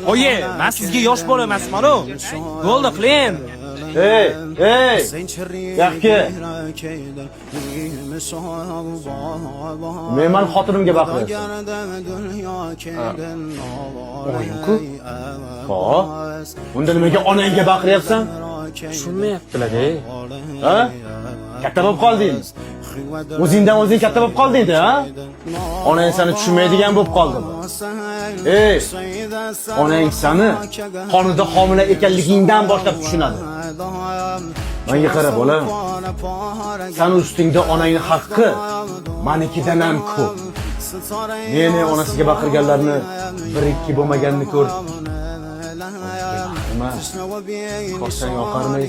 Oye, men sizga yosh bola emasman-ku. Bo'ldi, qiling. Ey, yaxki. Men xotinimga baqiryapman. O'yin-ku? Ho? Unda nimaga onangga baqiryapsan? Tushunmayaptilar-ey. Ha? Katta bo'lib qolding. O'zingdan o'zing katta bo'lib qolding-da, ha? Onang seni tushunmaydigan bo'lib qoldimi? Ey, onang seni qonida homila ekanligingdan boshlab tushunadi. Menga qara, bolam. Sen ustingda onangning haqqi menikidan ham ko'p. Meni onasiga baqirganlarni 1-2 bo'lmaganini ko'r. Nima? Qo'shang oqarmay.